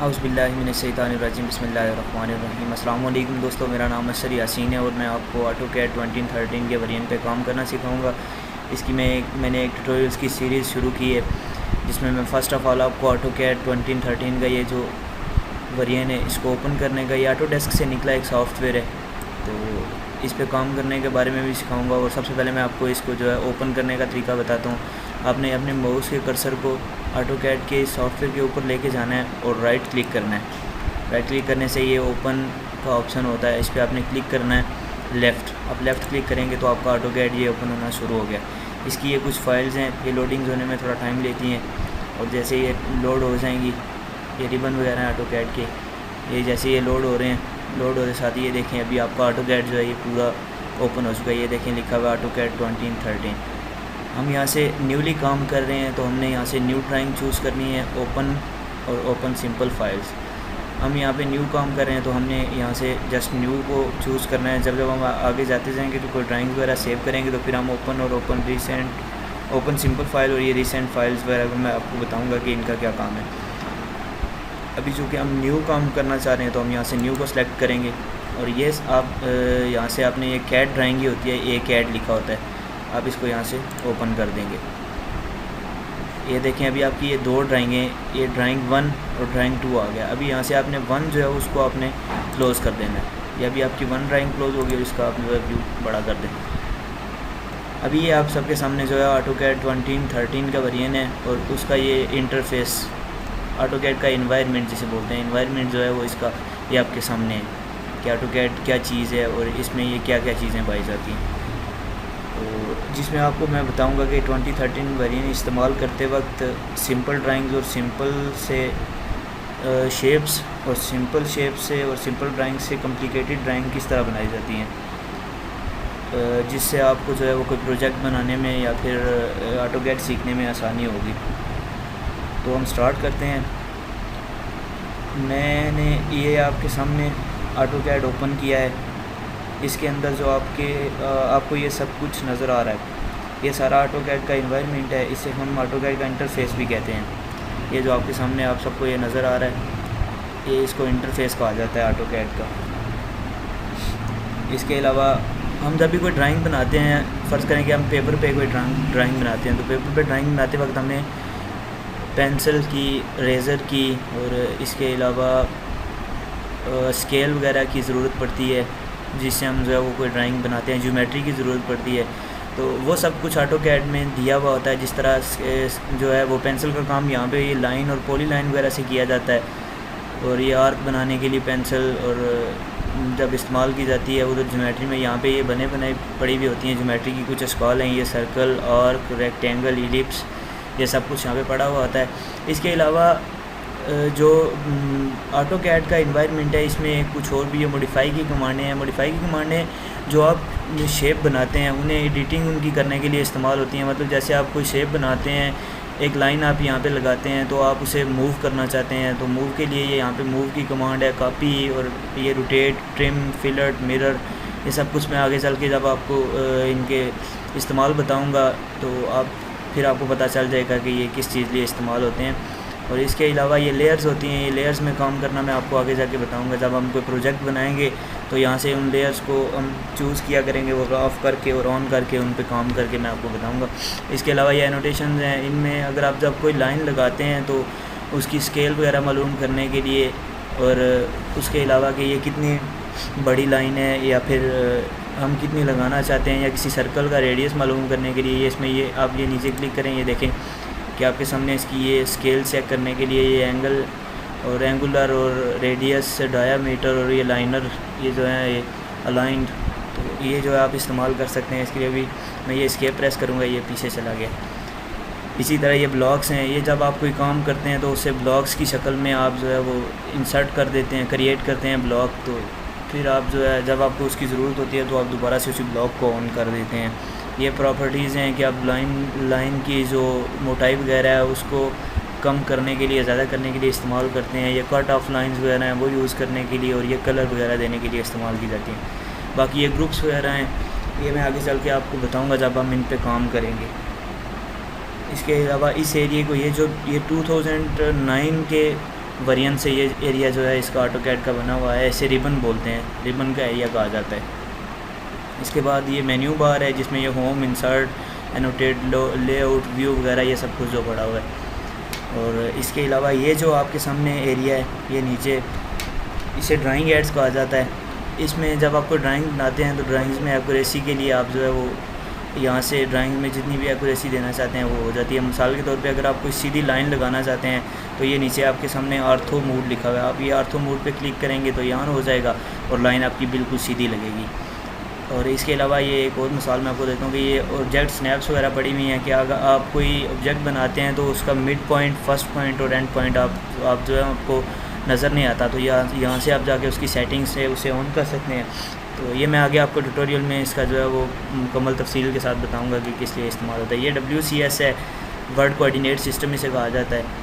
औज़ुबिल्लाहिमिनश्शैतानिर्रजीम बिस्मिल्लाहिर्रहमानिर्रहीम। अस्सलाम वालेकुम दोस्तों, मेरा नाम असर यासीन है और मैं आपको ऑटोकैड 2013 के वेरिएंट पे काम करना सिखाऊंगा। इसकी मैंने एक ट्यूटोरियल्स की सीरीज़ शुरू की है जिसमें मैं फ़र्स्ट ऑफ़ ऑल आपको ऑटोकैड 2013 का ये जो वेरिएंट है इसको ओपन करने का, ये ऑटोडेस्क से निकला एक सॉफ्टवेयर है, तो इस पे काम करने के बारे में भी सिखाऊंगा। और सबसे पहले मैं आपको इसको जो है ओपन करने का तरीका बताता हूँ। आपने अपने माउस के कर्सर को ऑटोकैड के सॉफ्टवेयर के ऊपर लेके जाना है और राइट क्लिक करना है। राइट क्लिक करने से ये ओपन का ऑप्शन होता है, इस पर आपने क्लिक करना है लेफ़्ट। आप लेफ़्ट क्लिक करेंगे तो आपका ऑटोकैड ये ओपन होना शुरू हो गया। इसकी ये कुछ फाइल्स हैं, ये लोडिंग होने में थोड़ा टाइम लेती हैं और जैसे ये लोड हो जाएंगी, ये रिबन वगैरह हैं ऑटोकैड के, ये जैसे ये लोड हो रहे हैं, लोड होने साथ ही ये देखें अभी आपका ऑटोकैड जो है ये पूरा ओपन हो चुका है। ये देखें लिखा हुआ ऑटोकैड 2013। हम यहाँ से न्यूली काम कर रहे हैं तो हमने यहाँ से न्यू ड्राइंग चूज़ करनी है, ओपन और ओपन सिंपल फाइल्स। हम यहाँ पे न्यू काम कर रहे हैं तो हमने यहाँ से जस्ट न्यू को चूज़ करना है। जब हम आगे जाते जाएंगे तो कोई ड्राइंग वगैरह सेव करेंगे तो फिर हम ओपन और open recent, open simple file और ये रिसेंट फाइल्स वगैरह मैं आपको बताऊँगा कि इनका क्या काम है। अभी चूँकि हम न्यू काम करना चाह रहे हैं तो हम यहाँ से न्यू को सिलेक्ट करेंगे और ये आप यहाँ से आपने ये कैड ड्राइंग ही होती है, ये कैड लिखा होता है, आप इसको यहाँ से ओपन कर देंगे। ये देखें अभी आपकी ये दो ड्राइंगें, ये ड्राइंग 1 और ड्राइंग 2 आ गया। अभी यहाँ से आपने 1 जो है उसको आपने क्लोज़ कर देना है। ये अभी आपकी 1 ड्राइंग क्लोज़ होगी और इसका आप जो है व्यू बड़ा कर दें। अभी ये आप सबके सामने जो है ऑटोकैड 2013 का वेरिएंट है और उसका ये इंटरफेस, ऑटोकैड का इन्वायरमेंट जिसे बोलते हैं, इन्वायरमेंट जो है वो इसका ये आपके सामने है कि ऑटोकैड क्या चीज़ है और इसमें ये क्या क्या चीज़ें पाई जाती हैं। तो जिसमें आपको मैं बताऊंगा कि 2013 वेरिएंट इस्तेमाल करते वक्त सिंपल ड्राइंग्स और सिंपल से शेप्स और सिंपल शेप से और सिंपल ड्राइंग से कॉम्प्लिकेटेड ड्राइंग किस तरह बनाई जाती हैं, जिससे आपको जो है वो कोई प्रोजेक्ट बनाने में या फिर ऑटोकैड सीखने में आसानी होगी। तो हम स्टार्ट करते हैं। मैंने ये आपके सामने ऑटोकैड ओपन किया है। इसके अंदर जो आपको ये सब कुछ नज़र आ रहा है, ये सारा ऑटोकैड का इन्वायरमेंट है। इसे हम ऑटोकैड का इंटरफेस भी कहते हैं। ये जो आपके सामने आप सबको ये नज़र आ रहा है, ये इसको इंटरफेस कहा जाता है ऑटोकैड का। इसके अलावा हम जब भी कोई ड्राइंग बनाते हैं, फ़र्ज़ करें कि हम पेपर पे कोई ड्राइंग बनाते हैं, तो पेपर पे ड्राइंग बनाते वक्त हमें पेंसिल की, रेज़र की और इसके अलावा स्केल वगैरह की ज़रूरत पड़ती है, जिससे हम जो है वो कोई ड्राइंग बनाते हैं। ज्योमेट्री की ज़रूरत पड़ती है, तो वो सब कुछ ऑटोकैड में दिया हुआ होता है। जिस तरह जो है वो पेंसिल का काम यहाँ पे ये लाइन और पॉली लाइन वगैरह से किया जाता है और ये आर्क बनाने के लिए पेंसिल और जब इस्तेमाल की जाती है उधर ज्योमेट्री में यहाँ पे ये बने बनाई पड़ी भी होती हैं। ज्योमेट्री की कुछ स्कॉल हैं, ये सर्कल, आर्क, रेक्टेंगल, इलिप्स, ये सब कुछ यहाँ पे पड़ा हुआ होता है। इसके अलावा जो ऑटोकैड का इन्वायरमेंट है इसमें कुछ और भी ये मॉडिफाई की कमांडें हैं। मॉडिफाई की कमांडें जो आप शेप बनाते हैं उन्हें एडिटिंग उनकी करने के लिए इस्तेमाल होती हैं। मतलब जैसे आप कोई शेप बनाते हैं, एक लाइन आप यहाँ पे लगाते हैं तो आप उसे मूव करना चाहते हैं, तो मूव के लिए ये यहाँ पे मूव की कमांड है, कॉपी और ये रोटेट, ट्रिम, फिलट, मिरर, ये सब कुछ मैं आगे चल के जब आपको इनके इस्तेमाल बताऊँगा तो फिर आपको पता चल जाएगा कि ये किस चीज़ लिए इस्तेमाल होते हैं। और इसके अलावा ये लेयर्स होती हैं, ये लेयर्स में काम करना मैं आपको आगे जाके बताऊंगा। जब हम कोई प्रोजेक्ट बनाएंगे तो यहाँ से उन लेयर्स को हम चूज़ किया करेंगे, वो ऑफ़ करके और ऑन करके उन पे काम करके मैं आपको बताऊंगा। इसके अलावा ये एनोटेशन हैं, इनमें अगर आप जब कोई लाइन लगाते हैं तो उसकी स्केल वगैरह मालूम करने के लिए और उसके अलावा कि ये कितनी बड़ी लाइन है या फिर हम कितनी लगाना चाहते हैं या किसी सर्कल का रेडियस मालूम करने के लिए ये इसमें ये आप ये नीचे क्लिक करें, ये देखें कि आपके सामने इसकी ये स्केल चेक करने के लिए ये एंगल और एंगुलर और रेडियस, डायामीटर और ये लाइनर, ये जो है ये अलाइंड, तो ये जो है आप इस्तेमाल कर सकते हैं। इसके लिए भी मैं ये एस्केप प्रेस करूँगा, ये पीछे चला गया। इसी तरह ये ब्लॉक्स हैं, ये जब आप कोई काम करते हैं तो उससे ब्लॉक्स की शक्ल में आप जो है वो इंसर्ट कर देते हैं, क्रिएट करते हैं ब्लॉक, तो फिर आप जो है जब आपको उसकी ज़रूरत होती है तो आप दोबारा से उसी ब्लॉक को ऑन कर देते हैं। ये प्रॉपर्टीज़ हैं कि आप लाइन की जो मोटाई वगैरह है उसको कम करने के लिए, ज़्यादा करने के लिए इस्तेमाल करते हैं। ये कट ऑफ लाइंस वगैरह हैं वो यूज़ करने के लिए और ये कलर वगैरह देने के लिए इस्तेमाल की जाती हैं। बाकी ये ग्रुप्स वगैरह हैं, ये मैं आगे चल के आपको बताऊंगा जब हम इन पे काम करेंगे। इसके अलावा इस एरिए को ये 2009 के वेरिएंट से ये एरिया जो है इसका ऑटोकैड का बना हुआ है, इसे रिबन बोलते हैं, रिबन का एरिया कहा जाता है। इसके बाद ये मेन्यू बार है जिसमें ये home, insert, annotate, layout, view वगैरह ये सब कुछ जो पड़ा हुआ है। और इसके अलावा ये जो आपके सामने एरिया है ये नीचे, इसे ड्राइंग एड्स कहा जाता है। इसमें जब आपको ड्राइंग बनाते हैं तो ड्राइंग्स में एक्यूरेसी के लिए आप जो है वो यहाँ से ड्राइंग में जितनी भी एक्यूरेसी देना चाहते हैं वो हो जाती है। मिसाल के तौर पे अगर आप कोई सीधी लाइन लगाना चाहते हैं तो ये नीचे आपके सामने आर्थो मोड लिखा हुआ है, आप ये आर्थो मोड पे क्लिक करेंगे तो यहाँ हो जाएगा और लाइन आपकी बिल्कुल सीधी लगेगी। और इसके अलावा ये एक और मिसाल मैं आपको देता हूँ कि ये ऑब्जेक्ट स्नैप्स वगैरह पड़ी हुई हैं कि अगर आप कोई ऑब्जेक्ट बनाते हैं तो उसका मिड पॉइंट, फर्स्ट पॉइंट और एंड पॉइंट आप जो है आपको नज़र नहीं आता, तो यहाँ से आप जाके उसकी सेटिंग से उसे ऑन कर सकते हैं। तो ये मैं आगे आपको ट्यूटोरियल में इसका जो है वो मुकम्मल तफसील के साथ बताऊँगा कि किस लिए इस्तेमाल होता है। ये WCS है, वर्ड कोऑर्डिनेट सिस्टम इसे कहा जाता है।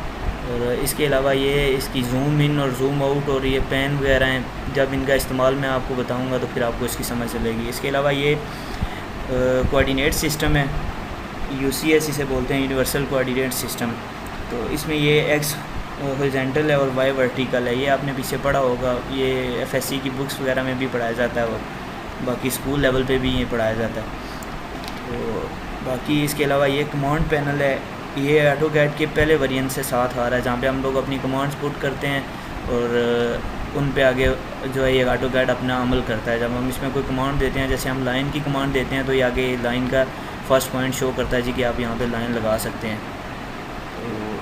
और इसके अलावा ये इसकी जूम इन और जूम आउट और ये पेन वगैरह हैं, जब इनका इस्तेमाल मैं आपको बताऊंगा तो फिर आपको इसकी समझ चलेगी। इसके अलावा ये कोऑर्डिनेट सिस्टम है, UCS इसे बोलते हैं, यूनिवर्सल कोऑर्डिनेट सिस्टम। तो इसमें ये एक्स हॉरिजॉन्टल है और वाई वर्टिकल है, ये आपने पीछे पढ़ा होगा, ये FSC की बुक्स वगैरह में भी पढ़ाया जाता है और बाकी स्कूल लेवल पे भी ये पढ़ाया जाता है। तो बाकी इसके अलावा ये कमांड पैनल है, ये ऑटोकैड के पहले वेरिएंट से साथ आ रहा है, जहाँ पे हम लोग अपनी कमांड्स पुट करते हैं और उन पे आगे जो है ये ऑटोकैड अपना अमल करता है। जब हम इसमें कोई कमांड देते हैं, जैसे हम लाइन की कमांड देते हैं तो ये आगे लाइन का फर्स्ट पॉइंट शो करता है जी कि आप यहाँ पे लाइन लगा सकते हैं। तो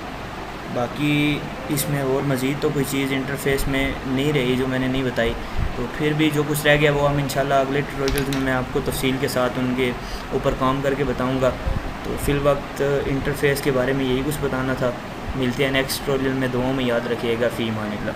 बाकी इसमें और मज़ीद तो कोई चीज़ इंटरफेस में नहीं रही जो मैंने नहीं बताई, तो फिर भी जो कुछ रह गया वो हम इंशाल्लाह अगले ट्यूटोरियल्स में मैं आपको तफसील के साथ उनके ऊपर काम करके बताऊँगा। तो फिल वक्त इंटरफेस के बारे में यही कुछ बताना था। मिलते हैं नेक्स्ट ट्यूटोरियल में, दुआओं में याद रखिएगा। फ़ी अमान अल्लाह।